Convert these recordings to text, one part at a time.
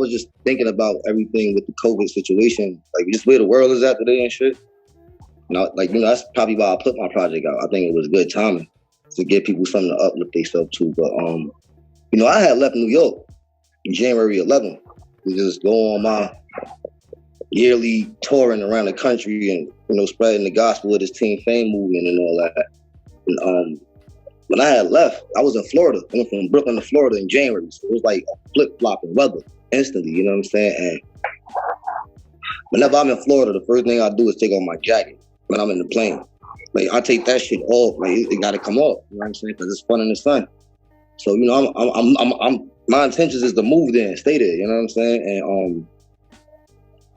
was just thinking about everything with the COVID situation, like just where the world is at today and shit. That's probably why I put my project out. I think it was good timing to give people something to uplift themselves to. But I had left New York in January 11th to just go on my yearly touring around the country and spreading the gospel of this Teen Fame movement and all that. And when I had left, I was in Florida. I went from Brooklyn to Florida in January, so it was like a flip-flop in weather instantly. You know what I'm saying? And whenever I'm in Florida, the first thing I do is take off my jacket when I'm in the plane. Like I take that shit off. Like it got to come off. You know what I'm saying? Because it's fun in the sun. So I'm my intentions is to move there and stay there. You know what I'm saying? And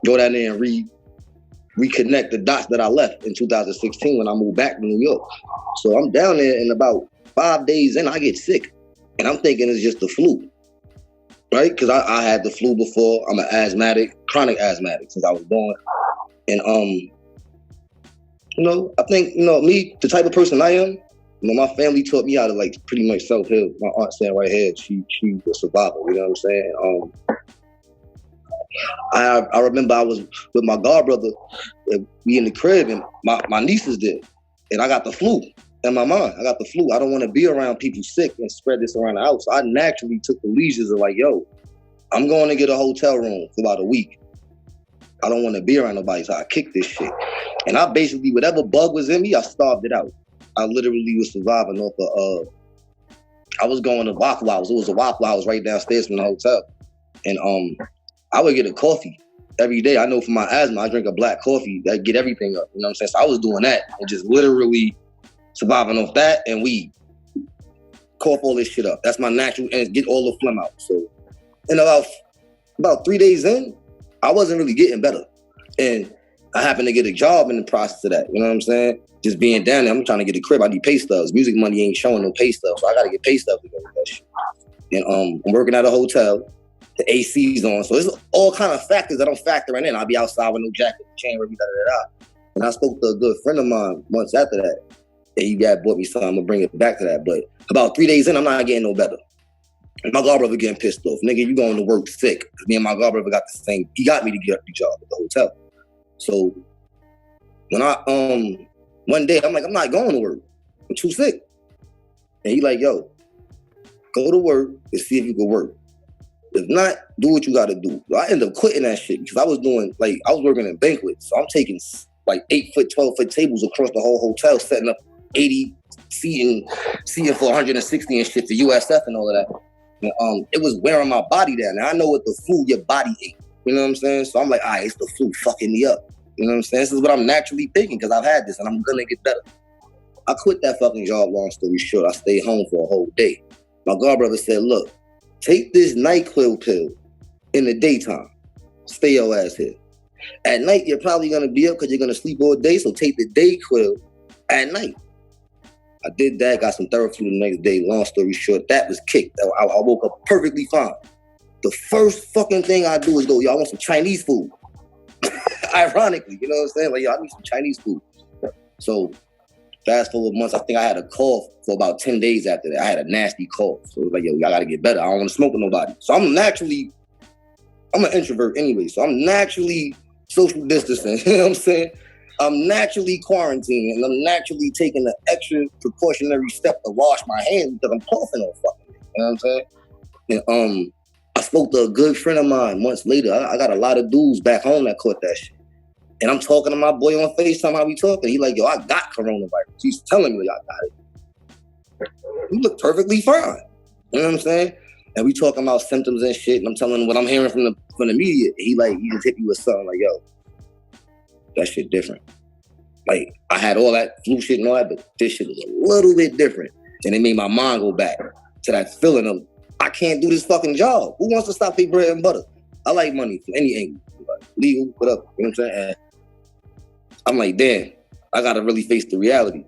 go down there and reconnect the dots that I left in 2016 when I moved back to New York. So I'm down there, and about 5 days in, I get sick, and I'm thinking it's just the flu, right? Because I had the flu before. I'm an asthmatic, chronic asthmatic since I was born, and I think me, the type of person I am. My family taught me how to like pretty much self-heal. My aunt saying right here, she was a survivor. You know what I'm saying? I remember I was with my godbrother, we in the crib, and my niece is there, and I got the flu in my mind. I got the flu. I don't want to be around people sick and spread this around the house. So I naturally took the leisures of like, yo, I'm going to get a hotel room for about a week. I don't want to be around nobody, so I kicked this shit. And I basically, whatever bug was in me, I starved it out. I literally was surviving off of, I was going to Waffle House. It was a Waffle House right downstairs from the hotel. And I would get a coffee every day. I know for my asthma, I drink a black coffee that get everything up. You know what I'm saying? So I was doing that and just literally surviving off that and weed. Cough all this shit up. That's my natural, and get all the phlegm out. So, and about 3 days in, I wasn't really getting better. And I happened to get a job in the process of that. You know what I'm saying? Just being down there, I'm trying to get a crib. I need pay stubs. Music money ain't showing no pay stubs, so I got to get pay stubs to go with that shit. And I'm working at a hotel. The AC's on, so there's all kind of factors that I'm factoring in. I'll be outside with no jacket, chain, da. And I spoke to a good friend of mine months after that, and he bought me something. I'm gonna bring it back to that. But about 3 days in, I'm not getting no better. And my godbrother getting pissed off. Nigga, you going to work sick? Because me and my godbrother got the same. He got me to get the job at the hotel. So when I one day I'm like, I'm not going to work. I'm too sick. And he like, yo, go to work and see if you can work. If not, do what you got to do. I ended up quitting that shit because I was working in banquets. So I'm taking like 8-foot, 12-foot tables across the whole hotel, setting up 80 seating for 160 and shit, the USF and all of that. And, it was wearing my body down. Now I know what the food your body ate. You know what I'm saying? So I'm like, all right, it's the flu fucking me up. You know what I'm saying? This is what I'm naturally thinking because I've had this and I'm gonna get better. I quit that fucking job, long story short. I stayed home for a whole day. My godbrother said, look, take this NyQuil pill in the daytime. Stay your ass here. At night, you're probably gonna be up because you're gonna sleep all day, so take the DayQuil at night. I did that, got some therapy the next day. Long story short, that was kicked. I woke up perfectly fine. The first fucking thing I do is go, yo, I want some Chinese food. Ironically, you know what I'm saying? Like, yo, I need some Chinese food. So fast forward months, I think I had a cough for about 10 days after that. I had a nasty cough. So it was like, yo, I gotta get better. I don't want to smoke with nobody. So I'm an introvert anyway. So I'm naturally social distancing. You know what I'm saying? I'm naturally quarantining and I'm naturally taking an extra precautionary step to wash my hands because I'm coughing all fucking day. You know what I'm saying? And I spoke to a good friend of mine months later. I got a lot of dudes back home that caught that shit. And I'm talking to my boy on FaceTime, how we talking. He like, yo, I got coronavirus. He's telling me I got it. He look perfectly fine. You know what I'm saying? And we talking about symptoms and shit. And I'm telling him what I'm hearing from the media. He just hit me with something like, yo, that shit different. Like, I had all that flu shit and all that, but this shit was a little bit different. And it made my mind go back to that feeling of, I can't do this fucking job. Who wants to stop pay bread and butter? I like money from any angle. Legal, whatever. You know what I'm saying? And I'm like, damn, I gotta really face the reality.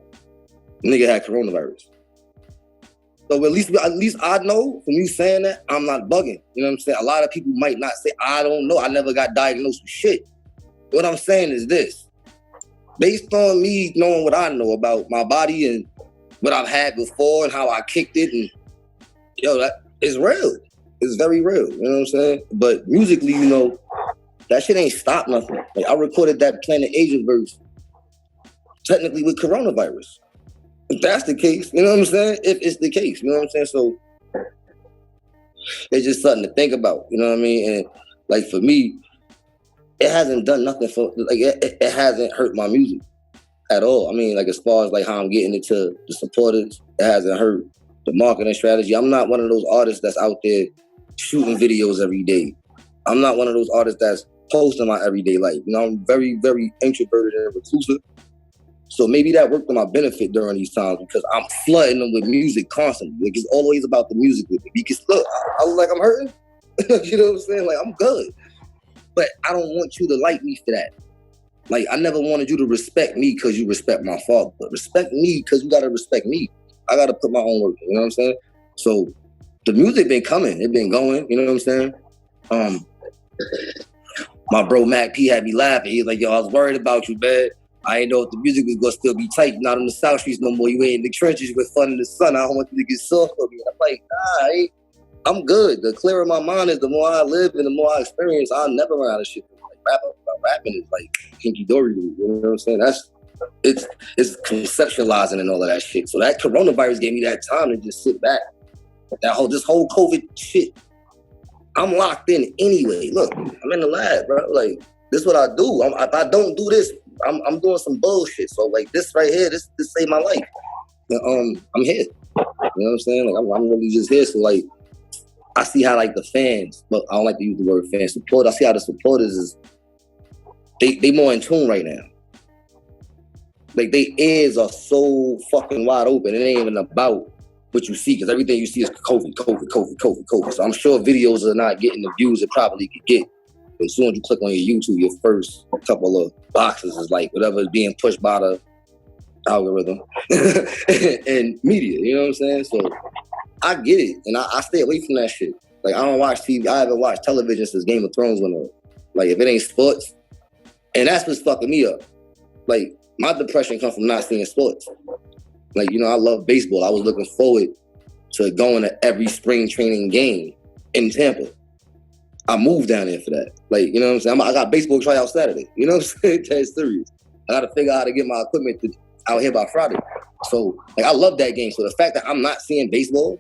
Nigga had coronavirus. So at least I know from you saying that, I'm not bugging. You know what I'm saying? A lot of people might not say, I don't know. I never got diagnosed with shit. What I'm saying is this. Based on me knowing what I know about my body and what I've had before and how I kicked it, and yo, that is real. It's very real, you know what I'm saying? But musically, you know, that shit ain't stopped nothing. Like I recorded that Planet Asia verse technically with coronavirus. If that's the case, you know what I'm saying? If it's the case, you know what I'm saying? So it's just something to think about, you know what I mean? And like for me, it hasn't done nothing for, like it hasn't hurt my music at all. I mean, like as far as like how I'm getting it to the supporters, it hasn't hurt the marketing strategy. I'm not one of those artists that's out there shooting videos every day. I'm not one of those artists that's posting my everyday life. You know, I'm very, very introverted and reclusive. So maybe that worked to my benefit during these times because I'm flooding them with music constantly. Like it's always about the music with me. Because look, I was like, I'm hurting. You know what I'm saying? Like I'm good. But I don't want you to like me for that. Like I never wanted you to respect me because you respect my father. But respect me because you gotta respect me. I gotta put my own work in, you know what I'm saying? So the music been coming, it been going, you know what I'm saying? My bro Mac P had me laughing. He's like, yo, I was worried about you, man. I didn't know if the music was gonna still be tight. You're not on the South Streets no more. You ain't in the trenches with fun in the sun. I don't want you to get soft for me. I'm like, nah, I'm good. The clearer my mind is, the more I live and the more I experience, I'll never run out of shit. Like rapping is like hinky dory to me. You know what I'm saying? It's conceptualizing and all of that shit. So that coronavirus gave me that time to just sit back. This whole COVID shit. I'm locked in anyway. Look, I'm in the lab, bro. Like, this is what I do. If I don't do this, I'm doing some bullshit. So like this right here, this saved my life. And, I'm here. You know what I'm saying? Like I'm really just here. So like I see how like the fans, but I don't like to use the word fan support. I see how the supporters is they more in tune right now. Like their ears are so fucking wide open. It ain't even about what you see, because everything you see is COVID. So I'm sure videos are not getting the views it probably could get. As soon as you click on your YouTube, your first couple of boxes is like whatever is being pushed by the algorithm and media, you know what I'm saying? So I get it, and I stay away from that shit. Like I don't watch TV. I haven't watched television since Game of Thrones went on. Like if it ain't sports, and that's what's fucking me up. Like my depression comes from not seeing sports. Like, you know, I love baseball. I was looking forward to going to every spring training game in Tampa. I moved down there for that. Like, you know what I'm saying? I got baseball tryout Saturday. You know what I'm saying? That's serious. I got to figure out how to get my equipment out here by Friday. So, like, I love that game. So the fact that I'm not seeing baseball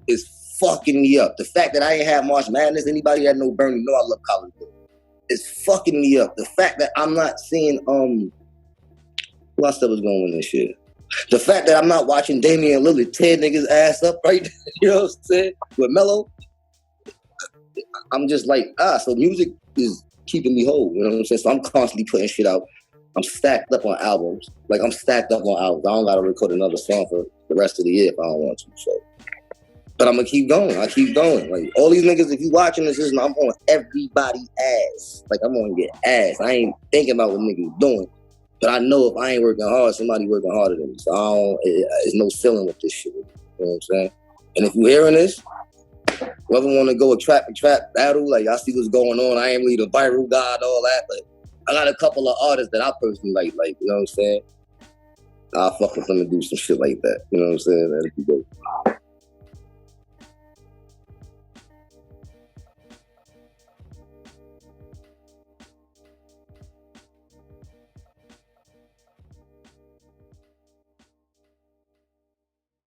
is fucking me up. The fact that I ain't have March Madness, anybody that know Bernie know I love college ball. It's fucking me up. The fact that I'm not seeing, who I said was going to win this year? The fact that I'm not watching Damian Lillard tear niggas ass up, right? You know what I'm saying? With Melo, I'm just like, so music is keeping me whole, you know what I'm saying? So I'm constantly putting shit out. I'm stacked up on albums. Like, I'm stacked up on albums. I don't got to record another song for the rest of the year if I don't want to, so. But I'm going to keep going. I keep going. Like, all these niggas, if you watching this, I'm on everybody's ass. Like, I'm on your ass. I ain't thinking about what niggas doing. But I know if I ain't working hard, somebody working harder than me. So there's no ceiling with this shit. You know what I'm saying? And if you're hearing this, whoever want to go a trap battle, like I see what's going on. I ain't really the viral god, all that, but I got a couple of artists that I personally like, you know what I'm saying? I'll fuck with them and do some shit like that. You know what I'm saying? And if you go